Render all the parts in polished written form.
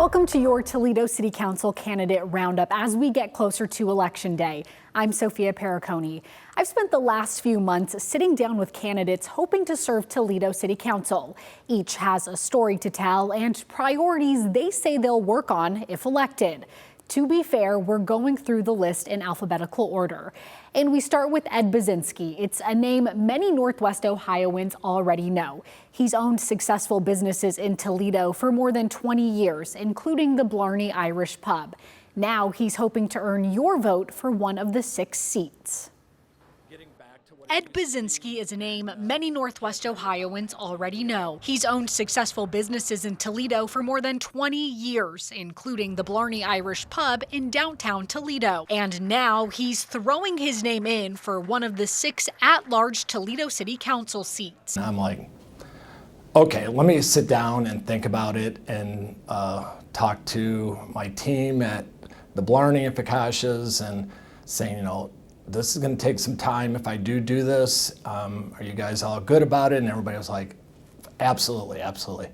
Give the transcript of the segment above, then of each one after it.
Welcome to your Toledo City Council candidate roundup as we get closer to Election Day. I'm Sophia Perricone. I've spent the last few months sitting down with candidates hoping to serve Toledo City Council. Each has a story to tell and priorities they say they'll work on if elected. To be fair, we're going through the list in alphabetical order. And we start with Ed Baczynski. It's a name many Northwest Ohioans already know. He's owned successful businesses in Toledo for more than 20 years, including the Blarney Irish Pub. Now he's hoping to earn your vote for one of the 6 seats. Ed Baczynski is a name many Northwest Ohioans already know. He's owned successful businesses in Toledo for more than 20 years, including the Blarney Irish Pub in downtown Toledo. And now he's throwing his name in for one of the 6 at-large Toledo City Council seats. I'm like, okay, let me sit down and think about it and talk to my team at the Blarney and Ficatia's and saying, this is going to take some time if I do this. Are you guys all good about it? And everybody was like, absolutely, absolutely.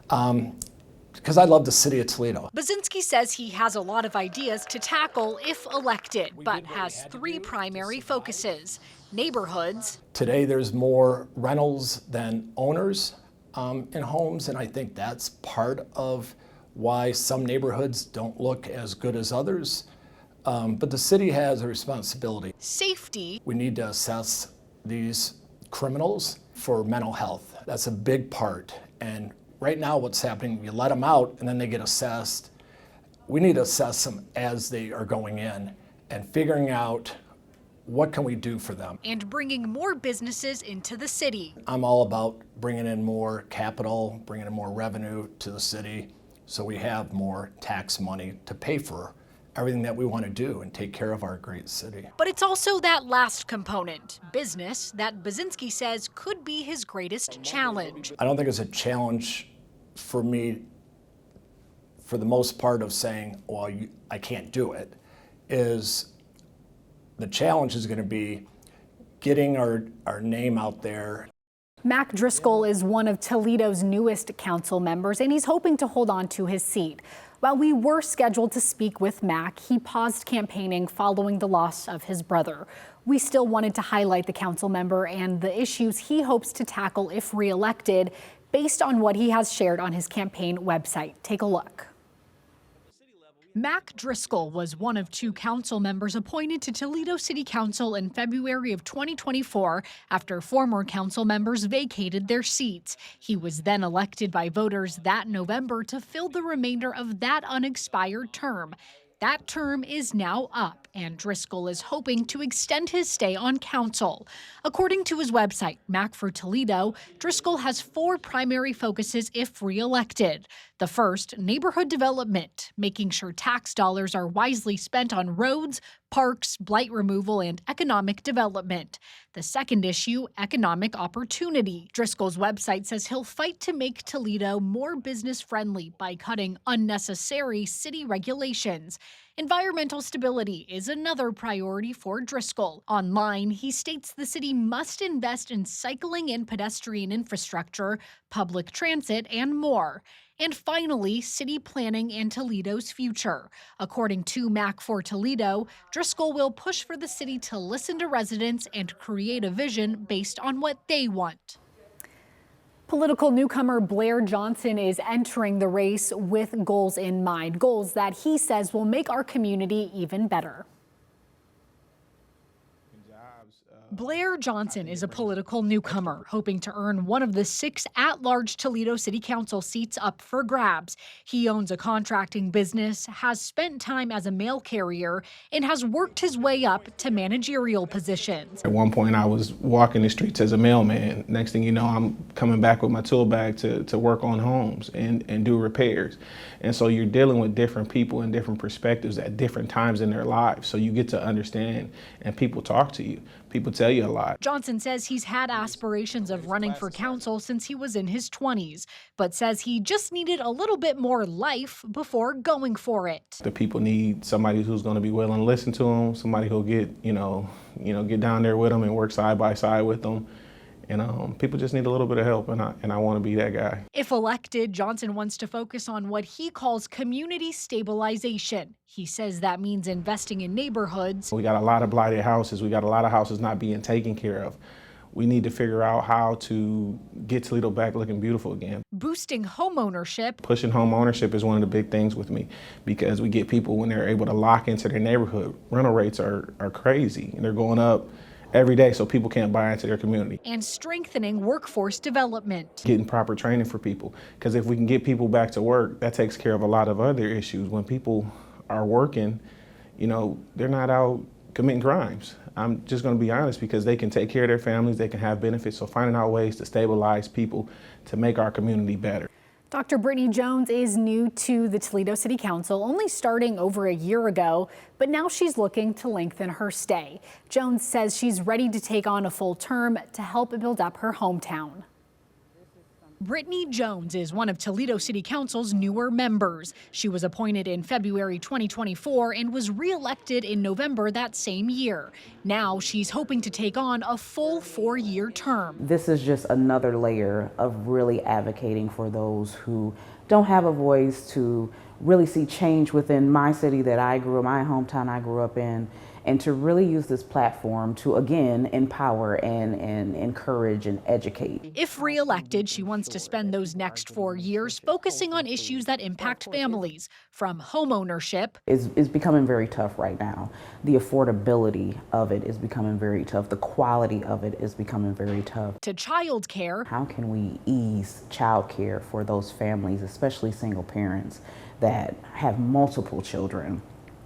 Because I love the city of Toledo. Baczynski says he has a lot of ideas to tackle if elected, but has 3 primary focuses: neighborhoods. Today there's more rentals than owners in homes, and I think that's part of why some neighborhoods don't look as good as others. But the city has a responsibility. Safety. We need to assess these criminals for mental health. That's a big part. And right now what's happening, you let them out and then they get assessed. We need to assess them as they are going in and figuring out what can we do for them. And bringing more businesses into the city. I'm all about bringing in more capital, bringing in more revenue to the city so we have more tax money to pay for everything that we want to do and take care of our great city. But it's also that last component, business, that Baczynski says could be his greatest challenge. I don't think it's a challenge for me, for the most part, of saying, well, I can't do it. The challenge is going to be getting our name out there. Mac Driscoll is one of Toledo's newest council members, and he's hoping to hold on to his seat. While we were scheduled to speak with Mac, he paused campaigning following the loss of his brother. We still wanted to highlight the council member and the issues he hopes to tackle if reelected, based on what he has shared on his campaign website. Take a look. Mac Driscoll was one of 2 council members appointed to Toledo City Council in February of 2024 after former council members vacated their seats. He was then elected by voters that November to fill the remainder of that unexpired term. That term is now up, and Driscoll is hoping to extend his stay on council. According to his website, Mac for Toledo, Driscoll has 4 primary focuses if reelected. The first, neighborhood development, making sure tax dollars are wisely spent on roads, parks, blight removal, and economic development. The second issue, economic opportunity. Driscoll's website says he'll fight to make Toledo more business-friendly by cutting unnecessary city regulations. Environmental stability is another priority for Driscoll. Online, he states the city must invest in cycling and pedestrian infrastructure, public transit, and more. And finally, city planning and Toledo's future. According to Mac for Toledo, Driscoll will push for the city to listen to residents and create a vision based on what they want. Political newcomer Blair Johnson is entering the race with goals in mind, goals that he says will make our community even better. Blair Johnson is a political newcomer hoping to earn one of the 6 at-large Toledo City Council seats up for grabs. He owns a contracting business, has spent time as a mail carrier, and has worked his way up to managerial positions. At one point, I was walking the streets as a mailman. Next thing you know, I'm coming back with my tool bag to work on homes and do repairs. And so you're dealing with different people and different perspectives at different times in their lives. So you get to understand, and people talk to you. People tell you a lot. Johnson says he's had aspirations of running for council since he was in his 20s, but says he just needed a little bit more life before going for it. The people need somebody who's going to be willing to listen to them, somebody who'll get, get down there with them and work side by side with them, And people just need a little bit of help, and I want to be that guy. If elected, Johnson wants to focus on what he calls community stabilization. He says that means investing in neighborhoods. We got a lot of blighted houses. We got a lot of houses not being taken care of. We need to figure out how to get Toledo back looking beautiful again. Boosting homeownership. Pushing home ownership is one of the big things with me, because we get people, when they're able to lock into their neighborhood, rental rates are crazy, and they're going up every day, so people can't buy into their community. And strengthening workforce development. Getting proper training for people, because if we can get people back to work, that takes care of a lot of other issues. When people are working, they're not out committing crimes. I'm just going to be honest, because they can take care of their families, they can have benefits. So finding out ways to stabilize people to make our community better. Dr. Brittany Jones is new to the Toledo City Council, only starting over a year ago, but now she's looking to lengthen her stay. Jones says she's ready to take on a full term to help build up her hometown. Brittany Jones is one of Toledo City Council's newer members. She was appointed in February 2024 and was re-elected in November that same year. Now she's hoping to take on a full 4-year term. This is just another layer of really advocating for those who don't have a voice, to really see change within my city that I grew up, my hometown I grew up in, and to really use this platform to, again, empower and encourage and educate. If re-elected, she wants to spend those next 4 years focusing on issues that impact families, from homeownership. Is becoming very tough right now. The affordability of it is becoming very tough. The quality of it is becoming very tough. To childcare. How can we ease childcare for those families, especially single parents that have multiple children?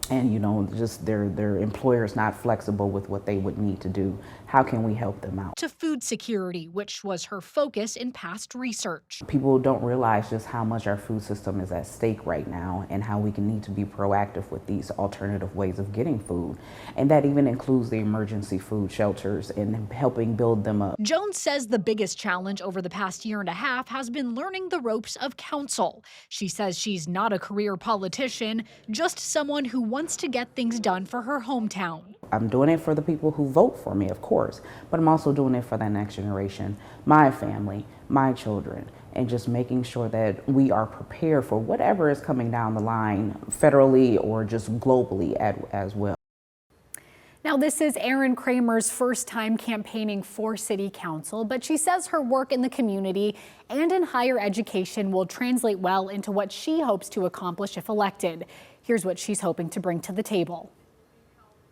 And just their employer is not flexible with what they would need to do. How can we help them out? To food security, which was her focus in past research. People don't realize just how much our food system is at stake right now, and how we can need to be proactive with these alternative ways of getting food. And that even includes the emergency food shelters and helping build them up. Jones says the biggest challenge over the past year and a half has been learning the ropes of council. She says she's not a career politician, just someone who wants to get things done for her hometown. I'm doing it for the people who vote for me, of course, but I'm also doing it for the next generation, my family, my children, and just making sure that we are prepared for whatever is coming down the line, federally or just globally as well. Now, this is Erin Kramer's first time campaigning for City Council, but she says her work in the community and in higher education will translate well into what she hopes to accomplish if elected. Here's what she's hoping to bring to the table.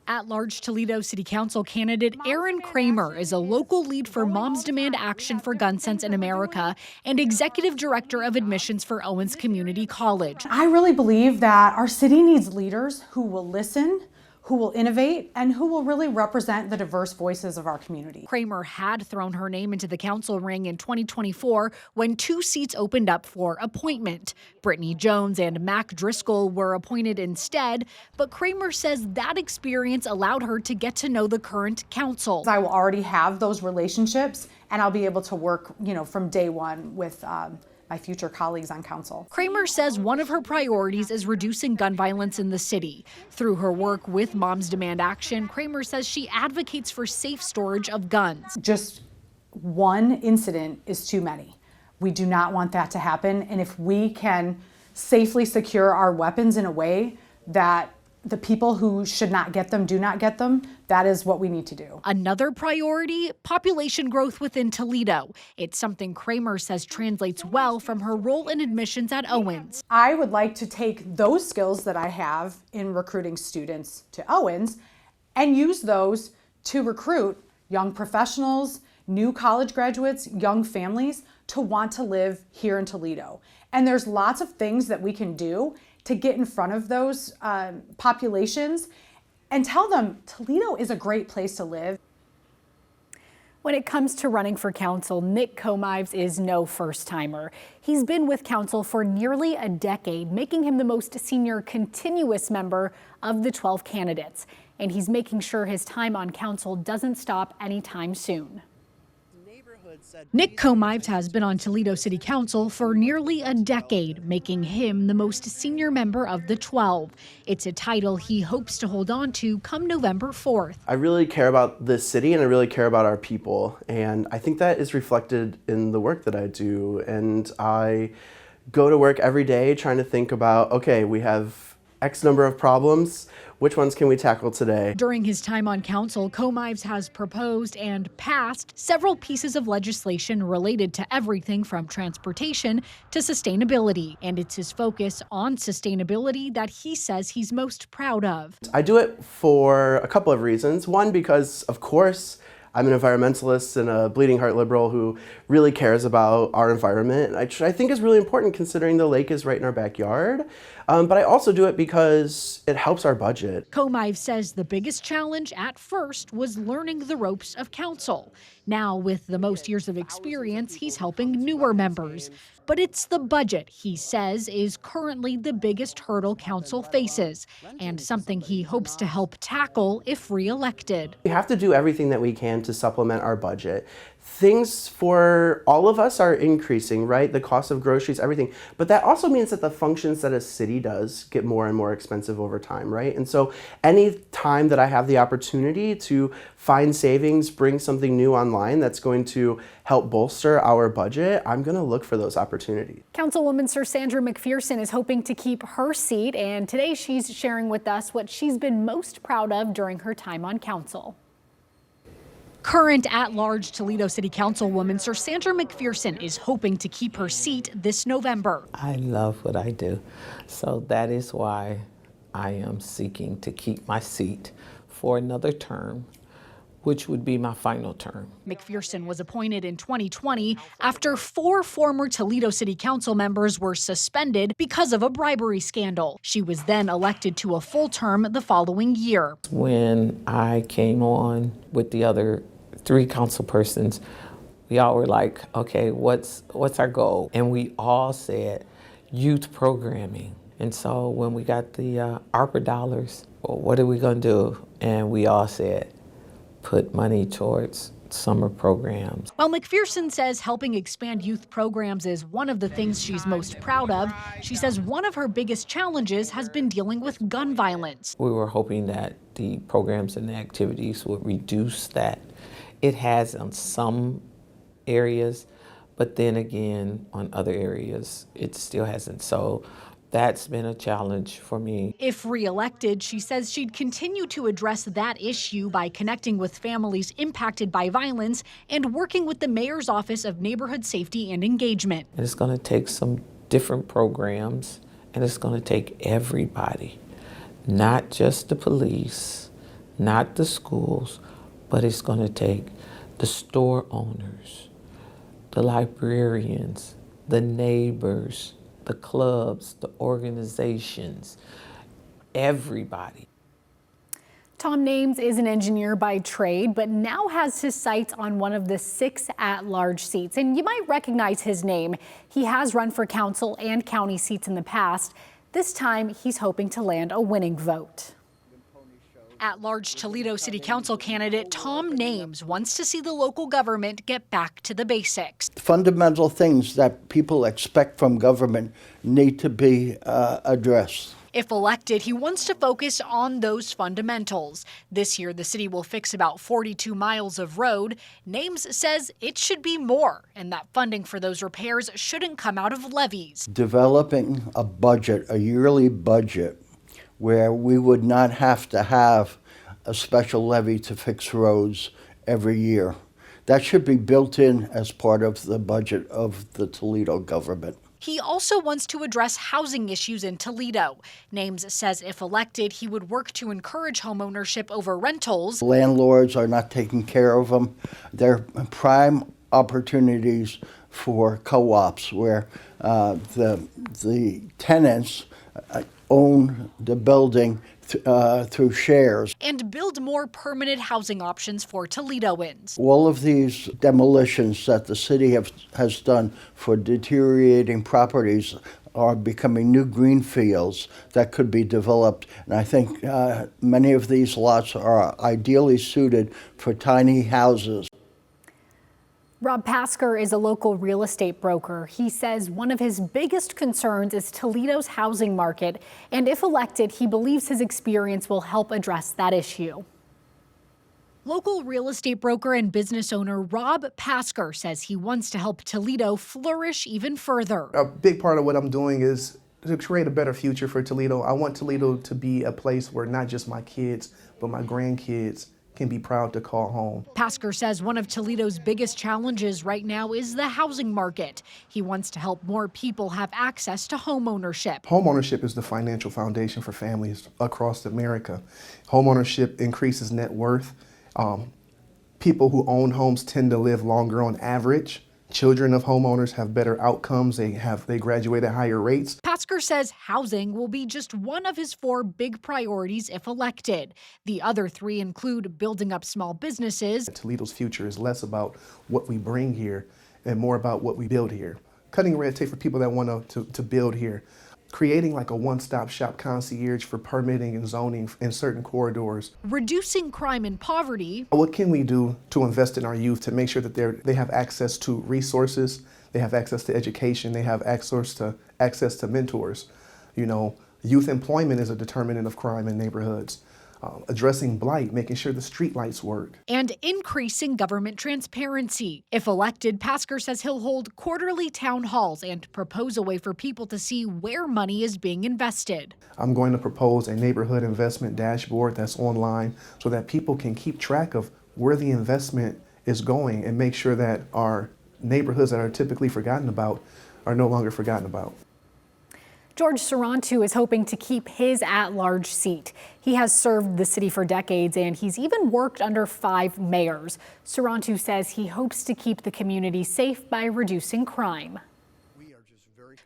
At-large Toledo City Council candidate Erin Kramer is a local lead for Moms Demand Action for Gun Sense in America and executive director of admissions for Owens Community College. I really believe that our city needs leaders who will listen, who will innovate, and who will really represent the diverse voices of our community. Kramer had thrown her name into the council ring in 2024 when 2 seats opened up for appointment. Brittany Jones and Mac Driscoll were appointed instead, but Kramer says that experience allowed her to get to know the current council. I will already have those relationships, and I'll be able to work, from day one with my future colleagues on council. Kramer says one of her priorities is reducing gun violence in the city. Through her work with Moms Demand Action, Kramer says she advocates for safe storage of guns. Just one incident is too many. We do not want that to happen. And if we can safely secure our weapons in a way that the people who should not get them do not get them, that is what we need to do. Another priority, population growth within Toledo. It's something Kramer says translates well from her role in admissions at Owens. I would like to take those skills that I have in recruiting students to Owens and use those to recruit young professionals, new college graduates, young families to want to live here in Toledo. And there's lots of things that we can do to get in front of those populations and tell them Toledo is a great place to live. When it comes to running for council, Nick Comives is no first-timer. He's been with council for nearly a decade, making him the most senior continuous member of the 12 candidates. And he's making sure his time on council doesn't stop anytime soon. Nick Comives has been on Toledo City Council for nearly a decade, making him the most senior member of the 12. It's a title he hopes to hold on to come November 4th. I really care about this city and I really care about our people. And I think that is reflected in the work that I do. And I go to work every day trying to think about, okay, we have X number of problems. Which ones can we tackle today? During his time on council, Comives has proposed and passed several pieces of legislation related to everything from transportation to sustainability. And it's his focus on sustainability that he says he's most proud of. I do it for a couple of reasons. One, because of course, I'm an environmentalist and a bleeding heart liberal who really cares about our environment, which I think is really important considering the lake is right in our backyard. But I also do it because it helps our budget. Comives says the biggest challenge at first was learning the ropes of council. Now, with the most years of experience, he's helping newer members. But it's the budget, he says, is currently the biggest hurdle council faces, and something he hopes to help tackle if reelected. We have to do everything that we can to supplement our budget. Things for all of us are increasing, right? The cost of groceries, everything. But that also means that the functions that a city does get more and more expensive over time, right? And so any time that I have the opportunity to find savings, bring something new online that's going to help bolster our budget, I'm going to look for those opportunities. Councilwoman Sir Sandra McPherson is hoping to keep her seat, and today she's sharing with us what she's been most proud of during her time on council. Current at-large Toledo City Councilwoman Sir Sandra McPherson is hoping to keep her seat this November. I love what I do, so that is why I am seeking to keep my seat for another term, which would be my final term. McPherson was appointed in 2020 after 4 former Toledo City Council members were suspended because of a bribery scandal. She was then elected to a full term the following year. When I came on with the other 3 council persons, we all were like, okay, what's our goal? And we all said youth programming. And so when we got the ARPA dollars, well, what are we gonna do? And we all said, put money towards summer programs. While McPherson says helping expand youth programs is one of the things she's most proud of, she says one of her biggest challenges has been dealing with gun violence. We were hoping that the programs and the activities would reduce that. It has on some areas, but then again, on other areas, it still hasn't. So that's been a challenge for me. If reelected, she says she'd continue to address that issue by connecting with families impacted by violence and working with the Mayor's Office of Neighborhood Safety and Engagement. And it's going to take some different programs, and it's going to take everybody, not just the police, not the schools, but it's going to take the store owners, the librarians, the neighbors, the clubs, the organizations, everybody. Tom Names is an engineer by trade, but now has his sights on one of the 6 at-large seats. And you might recognize his name. He has run for council and county seats in the past. This time, he's hoping to land a winning vote. At-large Toledo City Council candidate Tom Names wants to see the local government get back to the basics. Fundamental things that people expect from government need to be addressed. If elected, he wants to focus on those fundamentals. This year, the city will fix about 42 miles of road. Names says it should be more, and that funding for those repairs shouldn't come out of levies. Developing a budget, a yearly budget, where we would not have to have a special levy to fix roads every year. That should be built in as part of the budget of the Toledo government. He also wants to address housing issues in Toledo. Names says if elected, he would work to encourage homeownership over rentals. Landlords are not taking care of them. They're prime opportunities for co-ops where the tenants own the building through shares. And build more permanent housing options for Toledoans. All of these demolitions that the city has done for deteriorating properties are becoming new green fields that could be developed. And I think many of these lots are ideally suited for tiny houses. Rob Pasker is a local real estate broker. He says one of his biggest concerns is Toledo's housing market, and if elected, he believes his experience will help address that issue. Local real estate broker and business owner Rob Pasker says he wants to help Toledo flourish even further. A big part of what I'm doing is to create a better future for Toledo. I want Toledo to be a place where not just my kids, but my grandkids can be proud to call home. Pasker says one of Toledo's biggest challenges right now is the housing market. He wants to help more people have access to home ownership. Home ownership is the financial foundation for families across America. Home ownership increases net worth. People who own homes tend to live longer on average. Children of homeowners have better outcomes. They graduate at higher rates. Pasker says housing will be just one of his 4 big priorities if elected. The other 3 include building up small businesses. Toledo's future is less about what we bring here and more about what we build here. Cutting red tape for people that want to build here. Creating like a one-stop shop concierge for permitting and zoning in certain corridors. Reducing crime and poverty. What can we do to invest in our youth to make sure that they have access to resources, they have access to education, they have access to mentors. You know, youth employment is a determinant of crime in neighborhoods. Addressing blight, making sure the street lights work. And increasing government transparency. If elected, Pasker says he'll hold quarterly town halls and propose a way for people to see where money is being invested. I'm going to propose a neighborhood investment dashboard that's online so that people can keep track of where the investment is going and make sure that our neighborhoods that are typically forgotten about are no longer forgotten about. George Sarantu is hoping to keep his at-large seat. He has served the city for decades, and he's even worked under 5 mayors. Sarantu says he hopes to keep the community safe by reducing crime.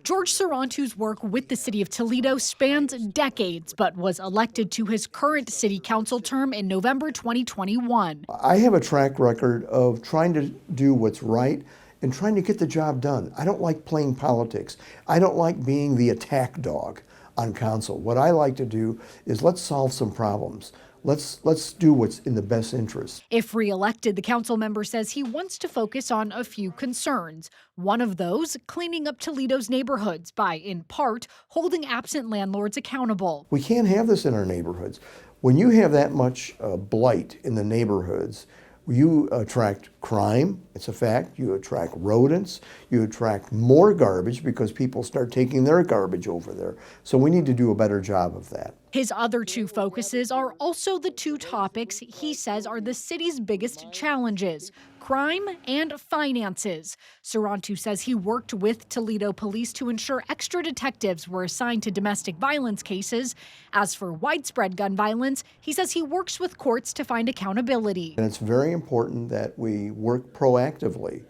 George Sarantu's work with the city of Toledo spans decades, but was elected to his current city council term in November 2021. I have a track record of trying to do what's right and trying to get the job done. I don't like playing politics. I don't like being the attack dog on council. What I like to do is let's solve some problems. Let's do what's in the best interest. If re-elected, the council member says he wants to focus on a few concerns. One of those, cleaning up Toledo's neighborhoods by, in part, holding absent landlords accountable. We can't have this in our neighborhoods. When you have that much blight in the neighborhoods, you attract crime, it's a fact. You attract rodents. You attract more garbage because people start taking their garbage over there. So we need to do a better job of that. His other 2 focuses are also the 2 topics he says are the city's biggest challenges: crime and finances. Sarantu says he worked with Toledo police to ensure extra detectives were assigned to domestic violence cases. As for widespread gun violence, he says he works with courts to find accountability. And it's very important that we work proactively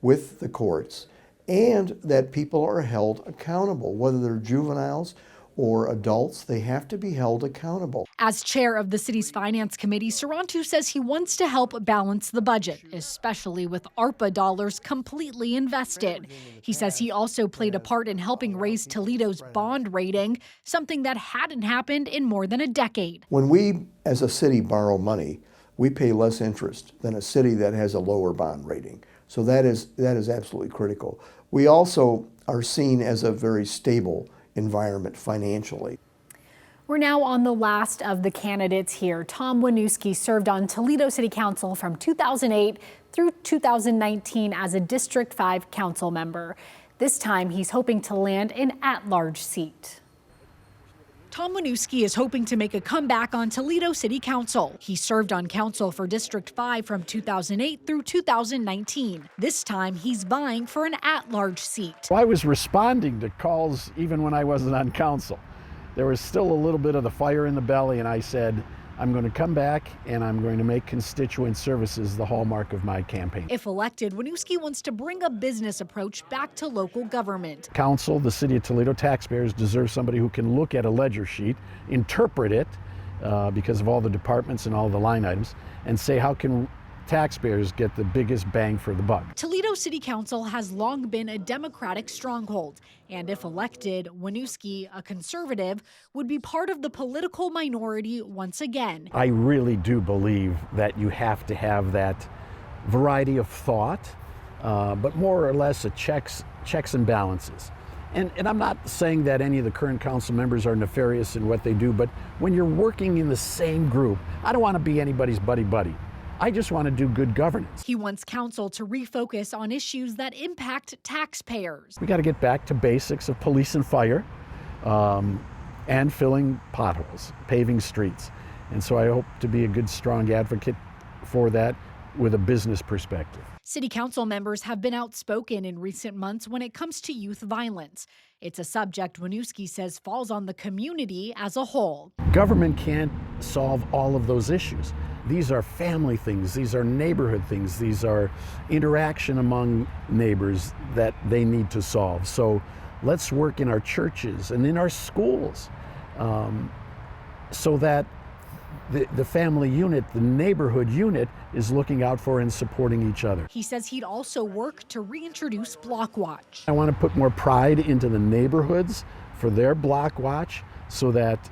with the courts and that people are held accountable, whether they're juveniles or adults. They have to be held accountable. As chair of the city's finance committee, Sarantu says he wants to help balance the budget, especially with ARPA dollars completely invested. He says he also played a part in helping raise Toledo's bond rating, something that hadn't happened in more than a decade. When we, as a city, borrow money, we pay less interest than a city that has a lower bond rating. So that is absolutely critical. We also are seen as a very stable environment financially. We're now on the last of the candidates here. Tom Winooski served on Toledo City Council from 2008 through 2019 as a District 5 council member. This time he's hoping to land an at-large seat. Tom Winooski is hoping to make a comeback on Toledo City Council. He served on council for District 5 from 2008 through 2019. This time, he's vying for an at-large seat. I was responding to calls even when I wasn't on council. There was still a little bit of the fire in the belly, and I said, I'm going to come back and I'm going to make constituent services the hallmark of my campaign. If elected, Winooski wants to bring a business approach back to local government. Council, the City of Toledo taxpayers deserve somebody who can look at a ledger sheet, interpret it because of all the departments and all the line items, and say how can taxpayers get the biggest bang for the buck. Toledo City Council has long been a Democratic stronghold, and if elected, Winooski, a conservative, would be part of the political minority once again. I really do believe that you have to have that variety of thought but more or less a checks and balances. And I'm not saying that any of the current council members are nefarious in what they do, but when you're working in the same group, I don't want to be anybody's buddy-buddy. I just want to do good governance. He wants council to refocus on issues that impact taxpayers. We got to get back to basics of police and fire, and filling potholes, paving streets. And so I hope to be a good, strong advocate for that with a business perspective. City council members have been outspoken in recent months when it comes to youth violence. It's a subject Winooski says falls on the community as a whole. Government can't solve all of those issues. These are family things, these are neighborhood things, these are interaction among neighbors that they need to solve. So let's work in our churches and in our schools so that the family unit, the neighborhood unit, is looking out for and supporting each other. He says he'd also work to reintroduce Block Watch. I want to put more pride into the neighborhoods for their Block Watch so that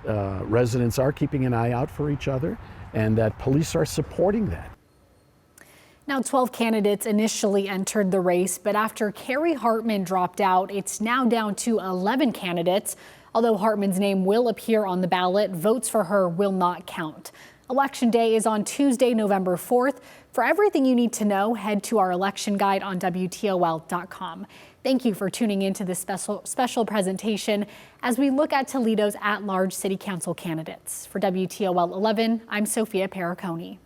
residents are keeping an eye out for each other and that police are supporting that. Now, 12 candidates initially entered the race, but after Carrie Hartman dropped out, it's now down to 11 candidates. Although Hartman's name will appear on the ballot, votes for her will not count. Election day is on Tuesday, November 4th. For everything you need to know, head to our election guide on WTOL.com. Thank you for tuning in to this special presentation as we look at Toledo's at-large city council candidates. For WTOL 11, I'm Sophia Perricone.